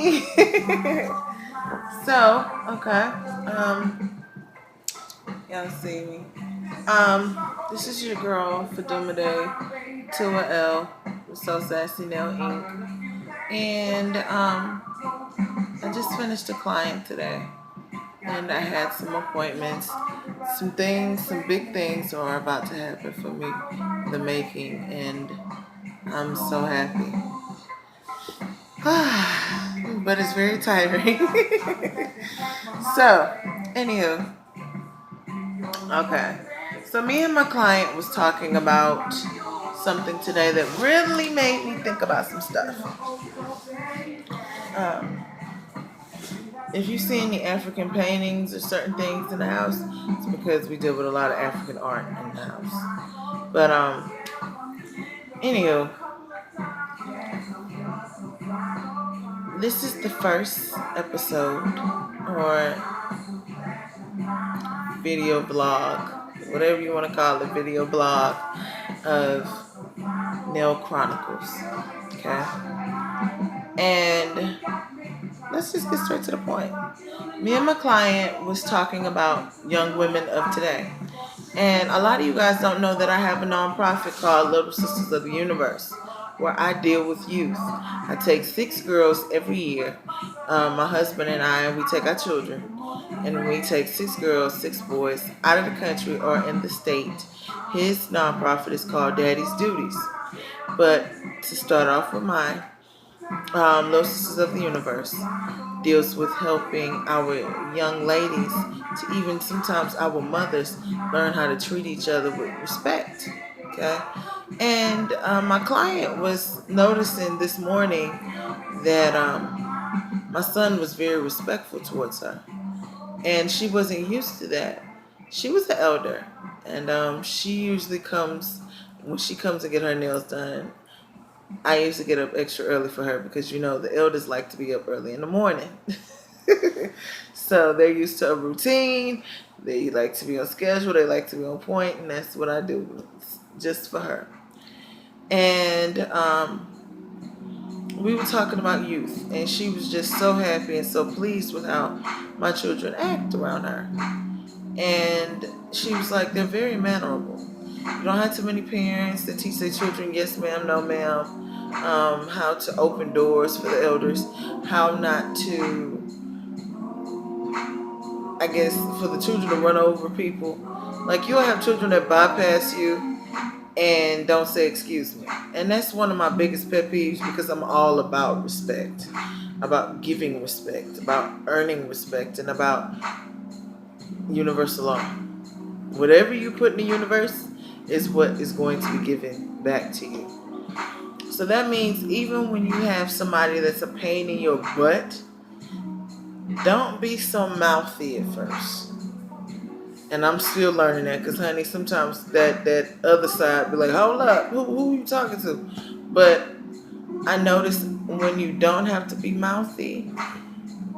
me. So, okay. Y'all see me. This is your girl, Faduma Day, Tua L, with So Sassy Nail Inc. And I just finished a client today. And I had some appointments. Some things, some big things are about to happen for me, the making, and I'm so happy. But it's very tiring. So, anywho, okay. So me and my client was talking about something today that really made me think about some stuff. Um, if you see any African paintings or certain things in the house, it's because we deal with a lot of African art in the house. But anywho, this is the first episode or video blog, whatever you want to call it, video blog of Nail Chronicles. Okay? And let's just get straight to the point. Me and my client was talking about young women of today. And a lot of you guys don't know that I have a nonprofit called Little Sisters of the Universe, where I deal with youth. I take 6 girls every year. My husband and I, we take our children, and we take 6 girls, 6 boys out of the country or in the state. His nonprofit is called Daddy's Duties. But to start off with mine, Little Sisters of the Universe deals with helping our young ladies to even sometimes our mothers learn how to treat each other with respect. Okay? And my client was noticing this morning that my son was very respectful towards her. And she wasn't used to that. She was the elder. And she usually comes, when she comes to get her nails done, I used to get up extra early for her because, you know, the elders like to be up early in the morning. So they're used to a routine. They like to be on schedule. They like to be on point. And that's what I do just for her. And we were talking about youth. And she was just so happy and so pleased with how my children act around her. And she was like, they're very mannerable. You don't have too many parents that teach their children yes ma'am, no ma'am, how to open doors for the elders, how not to, I guess, for the children to run over people. Like, you'll have children that bypass you and don't say excuse me. And that's one of my biggest pet peeves because I'm all about respect, about giving respect, about earning respect, and about universal law. Whatever you put in the universe is what is going to be given back to you. So that means even when you have somebody that's a pain in your butt, don't be so mouthy at first. And I'm still learning that because, honey, sometimes that other side be like, hold up, who are you talking to? But I notice when you don't have to be mouthy,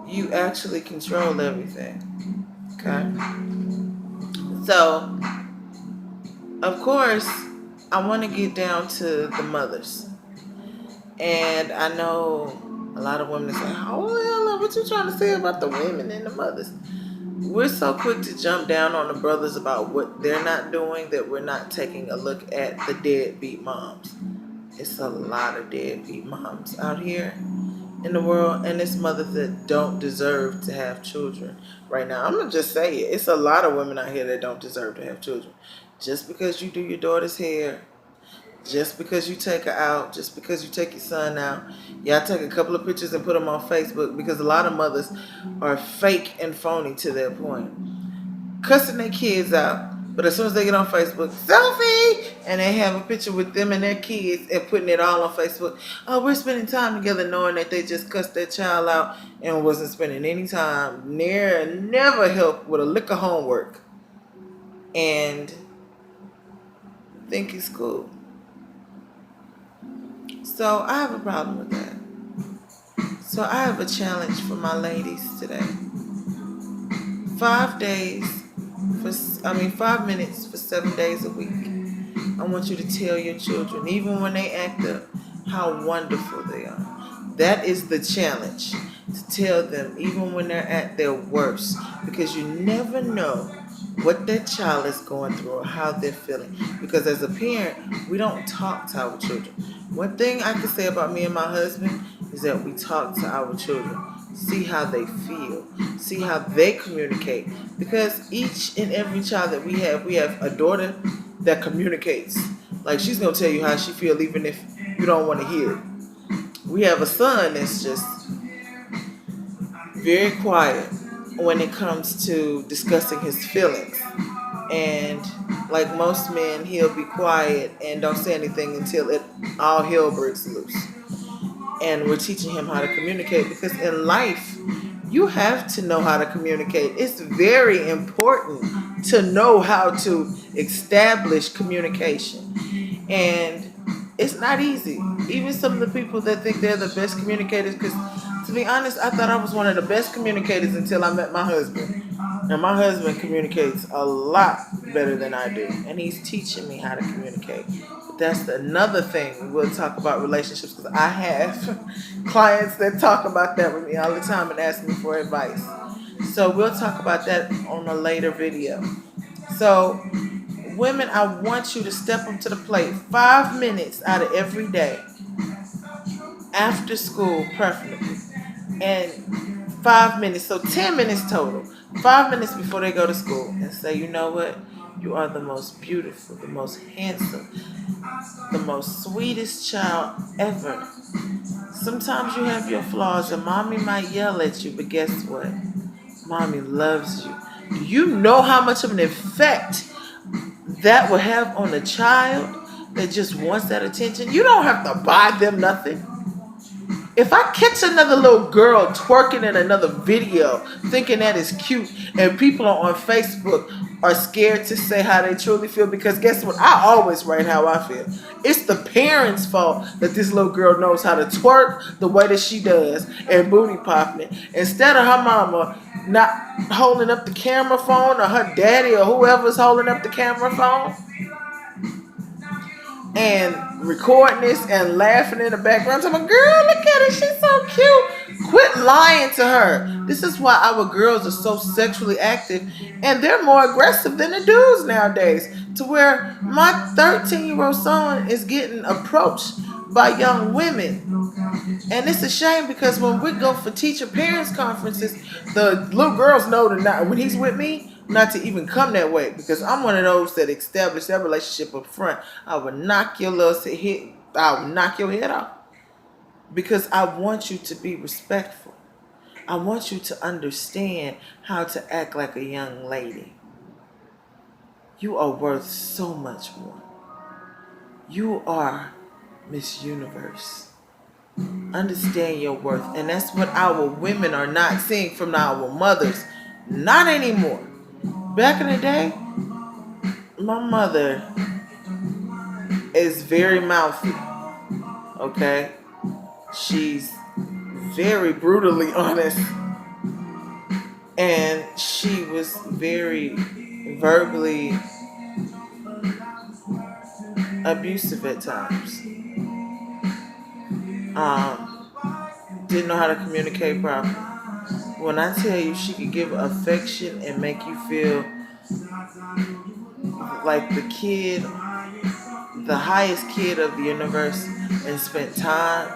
you actually control everything. Okay? So, of course, I want to get down to the mothers. And I know a lot of women say, oh, what you trying to say about the women and the mothers? We're so quick to jump down on the brothers about what they're not doing that we're not taking a look at the deadbeat moms. It's a lot of deadbeat moms out here in the world, and it's mothers that don't deserve to have children right now. I'm going to just say it. It's a lot of women out here that don't deserve to have children. Just because you do your daughter's hair, just because you take her out, just because you take your son out, y'all take a couple of pictures and put them on Facebook because a lot of mothers are fake and phony to their point. Cussing their kids out, but as soon as they get on Facebook, selfie, and they have a picture with them and their kids and putting it all on Facebook. Oh, we're spending time together, knowing that they just cussed their child out and wasn't spending any time, never helped with a lick of homework, and think it's cool. So I have a problem with that. So I have a challenge for my ladies today. 5 minutes for 7 days a week. I want you to tell your children, even when they act up, how wonderful they are. That is the challenge. to tell them even when they're at their worst, because you never know what that child is going through or how they're feeling. Because as a parent, we don't talk to our children. One thing I can say about me and my husband is that we talk to our children, see how they feel, see how they communicate. Because each and every child that we have a daughter that communicates. Like, she's gonna tell you how she feels even if you don't want to hear it. We have a son that's just very quiet when it comes to discussing his feelings. And like most men, he'll be quiet and don't say anything until all hell breaks loose. And we're teaching him how to communicate, because in life, you have to know how to communicate. It's very important to know how to establish communication. And it's not easy. Even some of the people that think they're the best communicators, because to be honest, I thought I was one of the best communicators until I met my husband. And my husband communicates a lot better than I do. And he's teaching me how to communicate. But that's another thing. We'll talk about relationships, because I have clients that talk about that with me all the time and ask me for advice. So we'll talk about that on a later video. So women, I want you to step up to the plate 5 minutes out of every day, after school preferably, and 5 minutes, so 10 minutes total, 5 minutes before they go to school, and say, you know what, you are the most beautiful, the most handsome, the most sweetest child ever. Sometimes you have your flaws and mommy might yell at you, but guess what? Mommy loves you. Do you know how much of an effect that will have on a child that just wants that attention? You don't have to buy them nothing. If I catch another little girl twerking in another video thinking that is cute, and people on Facebook are scared to say how they truly feel, because guess what? I always write how I feel. It's the parents' fault that this little girl knows how to twerk the way that she does and booty popping it, instead of her mama not holding up the camera phone, or her daddy, or whoever's holding up the camera phone and recording this and laughing in the background. I'm like, girl, look at her, she's so cute. Quit lying to her. This is why our girls are so sexually active, and they're more aggressive than the dudes nowadays, to where my 13-year-old son is getting approached by young women. And it's a shame, because when we go for teacher parents conferences, the little girls know to not, when he's with me, not to even come that way, because I'm one of those that establish that relationship up front. I would knock your I would knock your head off, because I want you to be respectful. I want you to understand how to act like a young lady. You are worth so much more. You are Miss Universe. Understand your worth. And that's what our women are not seeing from our mothers. Not anymore. Back in the day, my mother is very mouthy. Okay? She's very brutally honest. And she was very verbally abusive at times. Didn't know how to communicate properly. When I tell you she could give affection and make you feel like the kid, the highest kid of the universe, and spent time,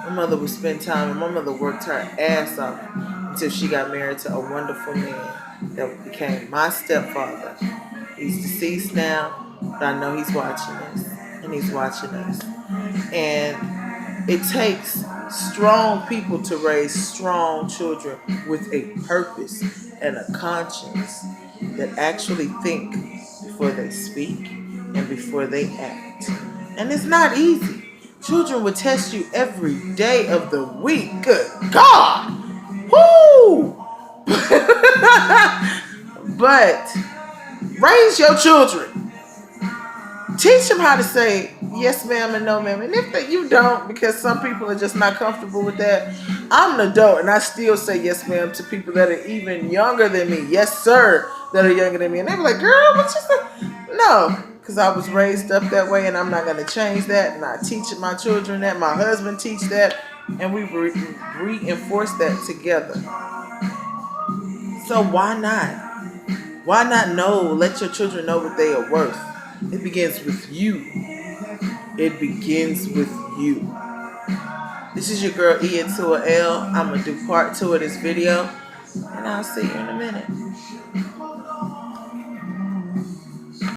my mother would spend time, and my mother worked her ass off until she got married to a wonderful man that became my stepfather. He's deceased now, but I know he's watching us, and he's watching us. And it takes strong people to raise strong children with a purpose and a conscience that actually think before they speak and before they act. And it's not easy. Children will test you every day of the week. Good God! Woo! But raise your children. Teach them how to say yes ma'am and no ma'am. And if you don't, because some people are just not comfortable with that, I'm an adult and I still say yes ma'am to people that are even younger than me. Yes sir, that are younger than me. And they be like, girl, what you say? No, because I was raised up that way, and I'm not going to change that. And I teach my children that. My husband teach that. and we reinforce that together. So why not? Why not know? Let your children know what they are worth. It begins with you. It begins with you. This is your girl E to a L. I'm going to do part 2 of this video, and I'll see you in a minute.